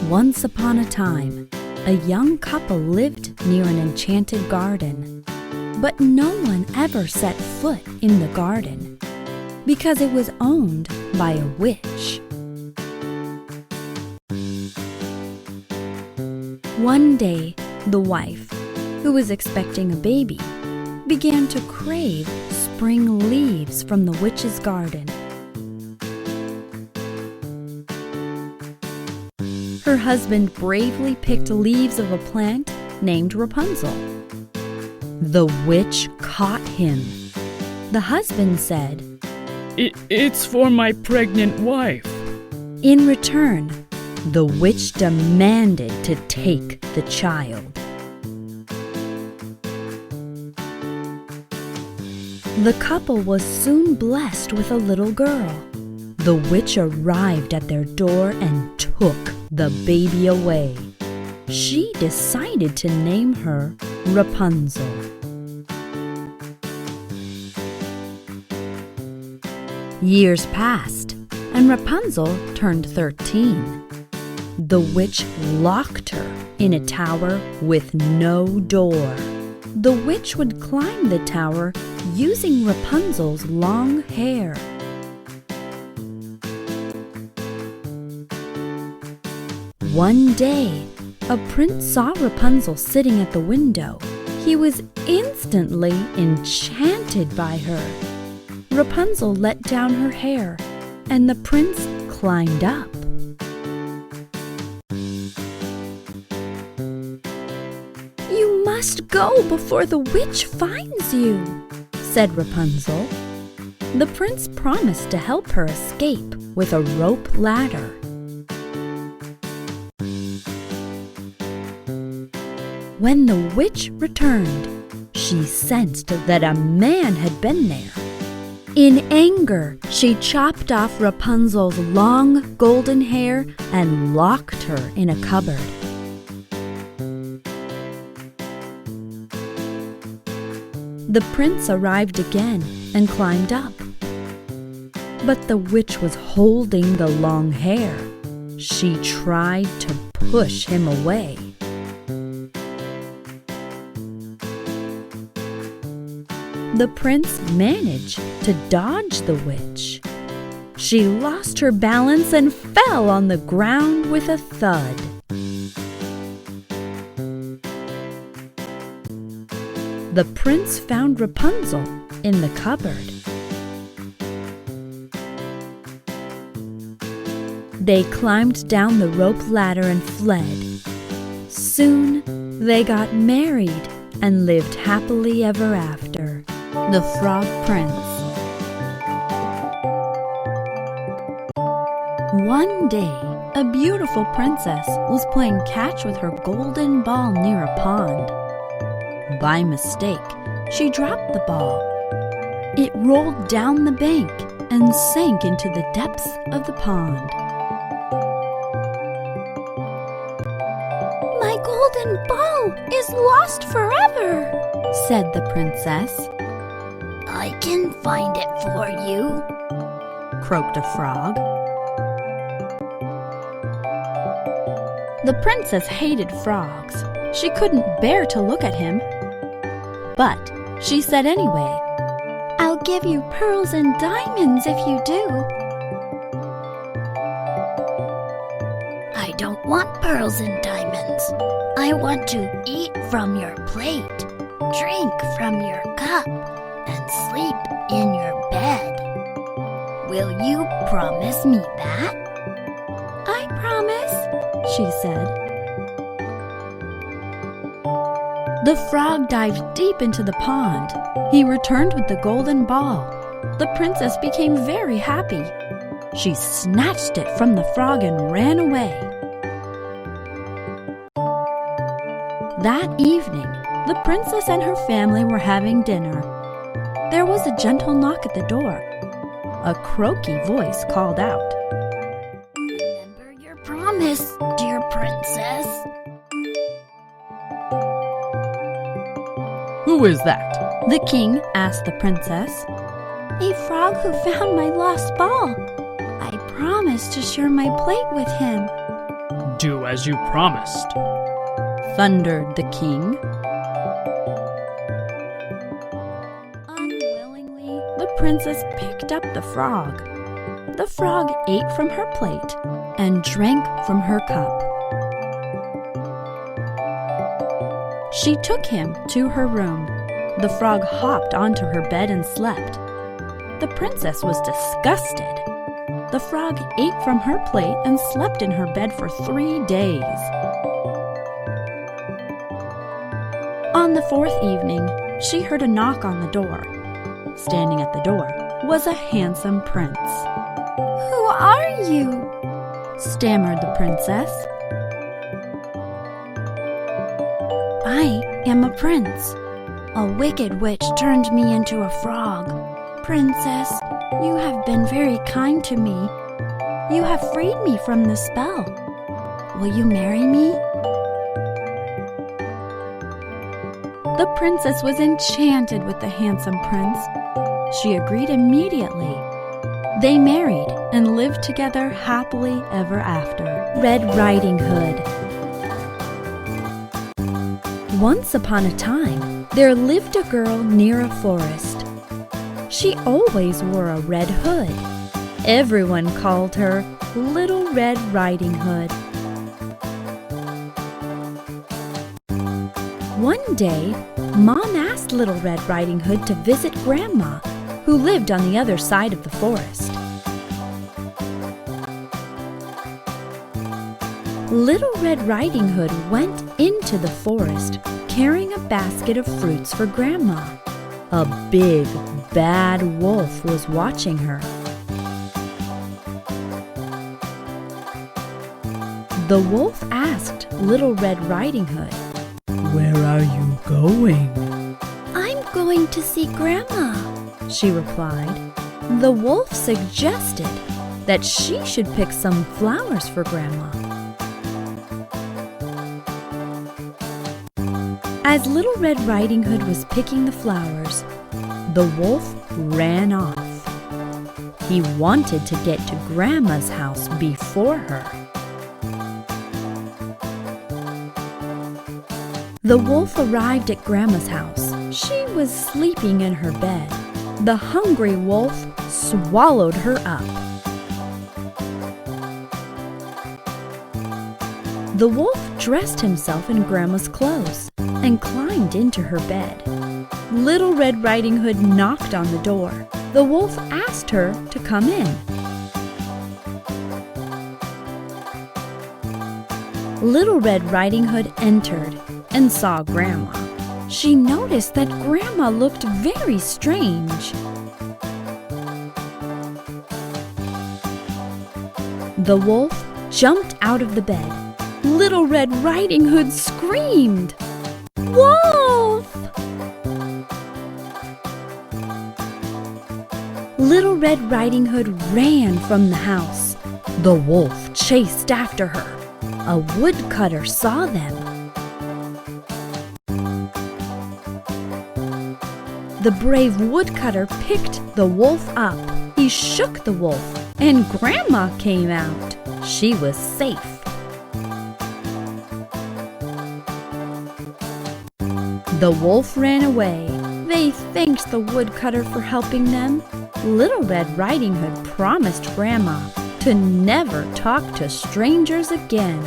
Once upon a time, a young couple lived near an enchanted garden. But no one ever set foot in the garden because it was owned by a witch. One day, the wife, who was expecting a baby, began to crave spring leaves from the witch's garden. Her husband bravely picked leaves of a plant named Rapunzel. The witch caught him. The husband said, It's for my pregnant wife. In return, the witch demanded to take the child. The couple was soon blessed with a little girl. The witch arrived at their door and took the baby away. She decided to name her Rapunzel. Years passed, and Rapunzel turned 13. The witch locked her in a tower with no door. The witch would climb the tower using Rapunzel's long hair. One day, a prince saw Rapunzel sitting at the window. He was instantly enchanted by her. Rapunzel let down her hair, and the prince climbed up. "You must go before the witch finds you," said Rapunzel. The prince promised to help her escape with a rope ladder. When the witch returned, she sensed that a man had been there. In anger, she chopped off Rapunzel's long golden hair and locked her in a cupboard. The prince arrived again and climbed up. But the witch was holding the long hair. She tried to push him away. The prince managed to dodge the witch. She lost her balance and fell on the ground with a thud. The prince found Rapunzel in the cupboard. They climbed down the rope ladder and fled. Soon, they got married and lived happily ever after. The Frog Prince. One day, a beautiful princess was playing catch with her golden ball near a pond. By mistake, she dropped the ball. It rolled down the bank and sank into the depths of the pond. "My golden ball is lost forever," said the princess. "I can find it for you," croaked a frog. The princess hated frogs. She couldn't bear to look at him. But she said anyway, "I'll give you pearls and diamonds if you do." "I don't want pearls and diamonds. I want to eat from your plate, drink from your cup, and sleep in your bed. Will you promise me that?" "I promise," she said. The frog dived deep into the pond. He returned with the golden ball. The princess became very happy. She snatched it from the frog and ran away. That evening, the princess and her family were having dinner. There was a gentle knock at the door. A croaky voice called out, "Remember your promise, dear princess." Who is that? The king asked the princess. "A frog who found my lost ball. I promised to share my plate with him." Do as you promised. thundered the king. Unwillingly, the princess picked up the frog. The frog ate from her plate and drank from her cup. She took him to her room. The frog hopped onto her bed and slept. The princess was disgusted. The frog ate from her plate and slept in her bed for 3 days. On the 4th evening, she heard a knock on the door. Standing at the door was a handsome prince. Who are you? Stammered the princess. I am a prince. A wicked witch turned me into a frog. Princess, you have been very kind to me. You have freed me from the spell. Will you marry me? The princess was enchanted with the handsome prince. She agreed immediately. They married and lived together happily ever after. Red Riding Hood. Once upon a time, there lived a girl near a forest. She always wore a red hood. Everyone called her Little Red Riding Hood. One day, Mom asked Little Red Riding Hood to visit Grandma, who lived on the other side of the forest. Little Red Riding Hood went into the forest carrying a basket of fruits for Grandma. A big, bad wolf was watching her. The wolf asked Little Red Riding Hood, Where are you going? I'm going to see Grandma. she replied. The wolf suggested that she should pick some flowers for Grandma. As Little Red Riding Hood was picking the flowers, the wolf ran off. He wanted to get to Grandma's house before her. The wolf arrived at Grandma's house. She was sleeping in her bed. The hungry wolf swallowed her up. The wolf dressed himself in Grandma's clothes and climbed into her bed. Little Red Riding Hood knocked on the door. The wolf asked her to come in. Little Red Riding Hood entered and saw Grandma. She noticed that Grandma looked very strange. The wolf jumped out of the bed. Little Red Riding Hood screamed, "Wolf!" Little Red Riding Hood ran from the house. The wolf chased after her. A woodcutter saw them. The brave woodcutter picked the wolf up. He shook the wolf, and Grandma came out. She was safe. The wolf ran away. They thanked the woodcutter for helping them. Little Red Riding Hood promised Grandma to never talk to strangers again.